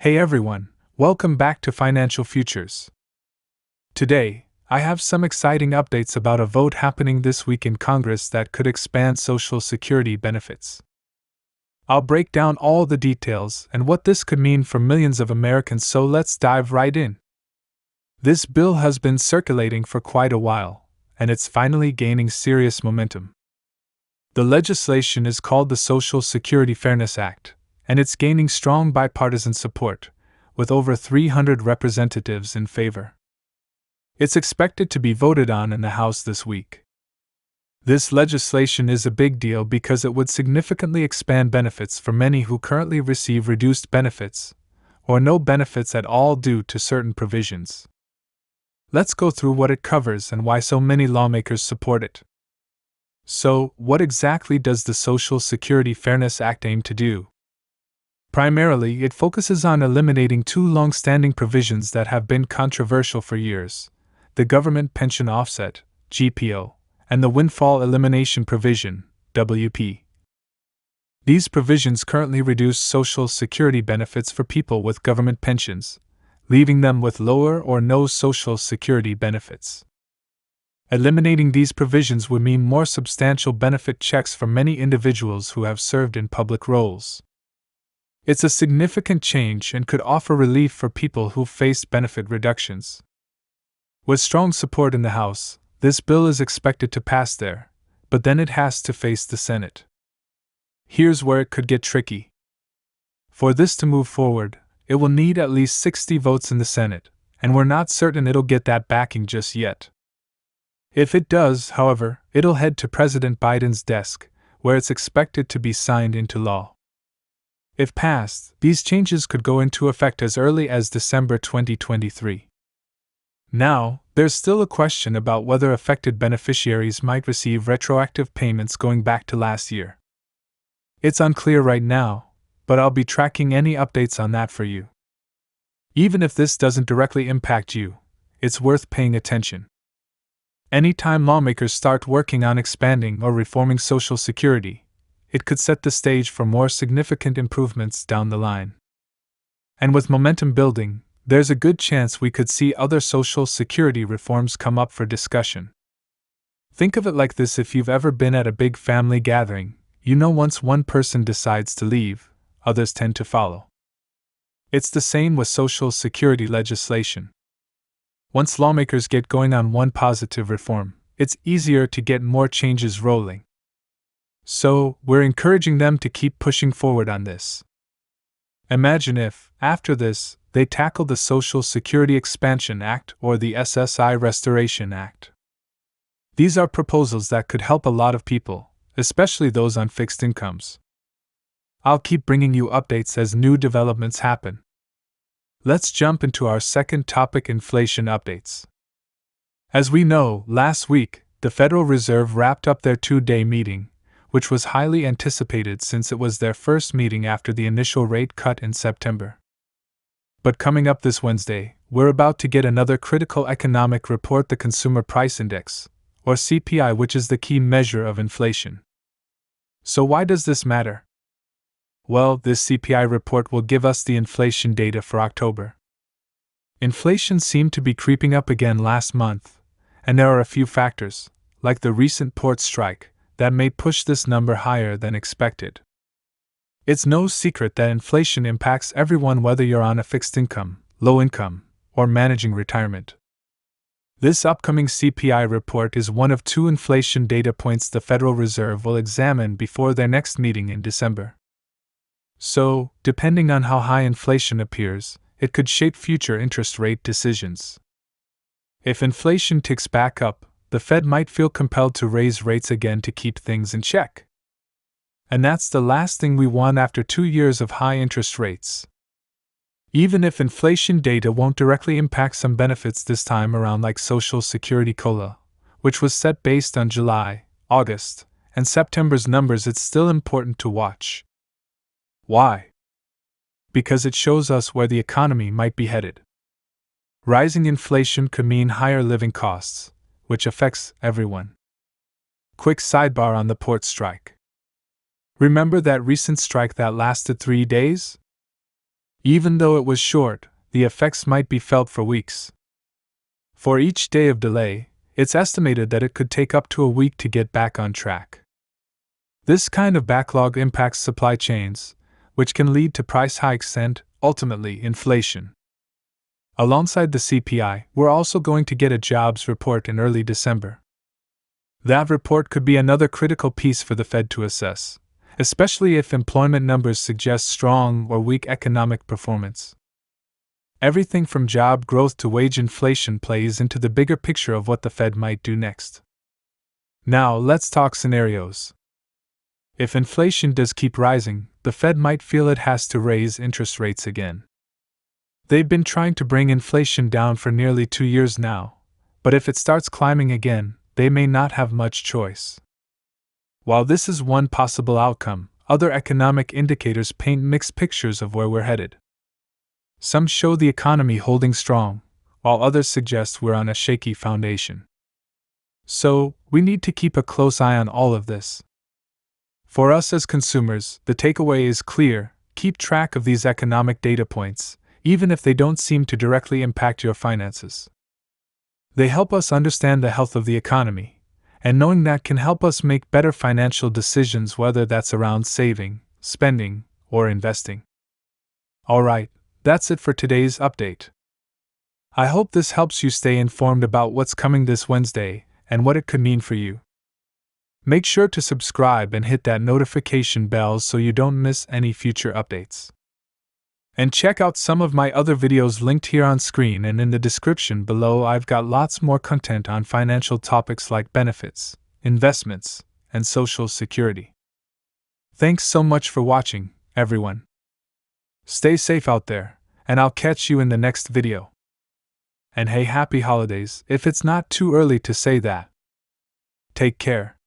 Hey everyone, welcome back to Financial Futures. Today, I have some exciting updates about a vote happening this week in Congress that could expand Social Security benefits. I'll break down all the details and what this could mean for millions of Americans, so let's dive right in. This bill has been circulating for quite a while, and it's finally gaining serious momentum. The legislation is called the Social Security Fairness Act, and it's gaining strong bipartisan support, with over 300 representatives in favor. It's expected to be voted on in the House this week. This legislation is a big deal because it would significantly expand benefits for many who currently receive reduced benefits, or no benefits at all due to certain provisions. Let's go through what it covers and why so many lawmakers support it. So, what exactly does the Social Security Fairness Act aim to do? Primarily, it focuses on eliminating two long-standing provisions that have been controversial for years: the Government Pension Offset, GPO, and the Windfall Elimination Provision, WP. These provisions currently reduce Social Security benefits for people with government pensions, leaving them with lower or no Social Security benefits. Eliminating these provisions would mean more substantial benefit checks for many individuals who have served in public roles. It's a significant change and could offer relief for people who faced benefit reductions. With strong support in the House, this bill is expected to pass there, but then it has to face the Senate. Here's where it could get tricky. For this to move forward, it will need at least 60 votes in the Senate, and we're not certain it'll get that backing just yet. If it does, however, it'll head to President Biden's desk, where it's expected to be signed into law. If passed, these changes could go into effect as early as December 2023. Now, there's still a question about whether affected beneficiaries might receive retroactive payments going back to last year. It's unclear right now, but I'll be tracking any updates on that for you. Even if this doesn't directly impact you, it's worth paying attention. Anytime lawmakers start working on expanding or reforming Social Security, it could set the stage for more significant improvements down the line. And with momentum building, there's a good chance we could see other Social Security reforms come up for discussion. Think of it like this: if you've ever been at a big family gathering, you know once one person decides to leave, others tend to follow. It's the same with Social Security legislation. Once lawmakers get going on one positive reform, it's easier to get more changes rolling. So, we're encouraging them to keep pushing forward on this. Imagine if, after this, they tackle the Social Security Expansion Act or the SSI Restoration Act. These are proposals that could help a lot of people, especially those on fixed incomes. I'll keep bringing you updates as new developments happen. Let's jump into our second topic: inflation updates. As we know, last week, the Federal Reserve wrapped up their two-day meeting, which was highly anticipated since it was their first meeting after the initial rate cut in September. But coming up this Wednesday, we're about to get another critical economic report, the Consumer Price Index, or CPI, which is the key measure of inflation. So why does this matter? Well, this CPI report will give us the inflation data for October. Inflation seemed to be creeping up again last month, and there are a few factors, like the recent port strike, that may push this number higher than expected. It's no secret that inflation impacts everyone, whether you're on a fixed income, low income, or managing retirement. This upcoming CPI report is one of two inflation data points the Federal Reserve will examine before their next meeting in December. So, depending on how high inflation appears, it could shape future interest rate decisions. If inflation ticks back up, the Fed might feel compelled to raise rates again to keep things in check. And that's the last thing we want after 2 years of high interest rates. Even if inflation data won't directly impact some benefits this time around, like Social Security COLA, which was set based on July, August, and September's numbers, it's still important to watch. Why? Because it shows us where the economy might be headed. Rising inflation could mean higher living costs, which affects everyone. Quick sidebar on the port strike. Remember that recent strike that lasted 3 days? Even though it was short, the effects might be felt for weeks. For each day of delay, it's estimated that it could take up to a week to get back on track. This kind of backlog impacts supply chains, which can lead to price hikes and, ultimately, inflation. Alongside the CPI, we're also going to get a jobs report in early December. That report could be another critical piece for the Fed to assess, especially if employment numbers suggest strong or weak economic performance. Everything from job growth to wage inflation plays into the bigger picture of what the Fed might do next. Now, let's talk scenarios. If inflation does keep rising, the Fed might feel it has to raise interest rates again. They've been trying to bring inflation down for nearly 2 years now, but if it starts climbing again, they may not have much choice. While this is one possible outcome, other economic indicators paint mixed pictures of where we're headed. Some show the economy holding strong, while others suggest we're on a shaky foundation. So, we need to keep a close eye on all of this. For us as consumers, the takeaway is clear: keep track of these economic data points, even if they don't seem to directly impact your finances. They help us understand the health of the economy, and knowing that can help us make better financial decisions, whether that's around saving, spending, or investing. Alright, that's it for today's update. I hope this helps you stay informed about what's coming this Wednesday and what it could mean for you. Make sure to subscribe and hit that notification bell so you don't miss any future updates. And check out some of my other videos linked here on screen and in the description below. I've got lots more content on financial topics like benefits, investments, and social security. Thanks so much for watching, everyone. Stay safe out there, and I'll catch you in the next video. And hey, happy holidays, if it's not too early to say that. Take care.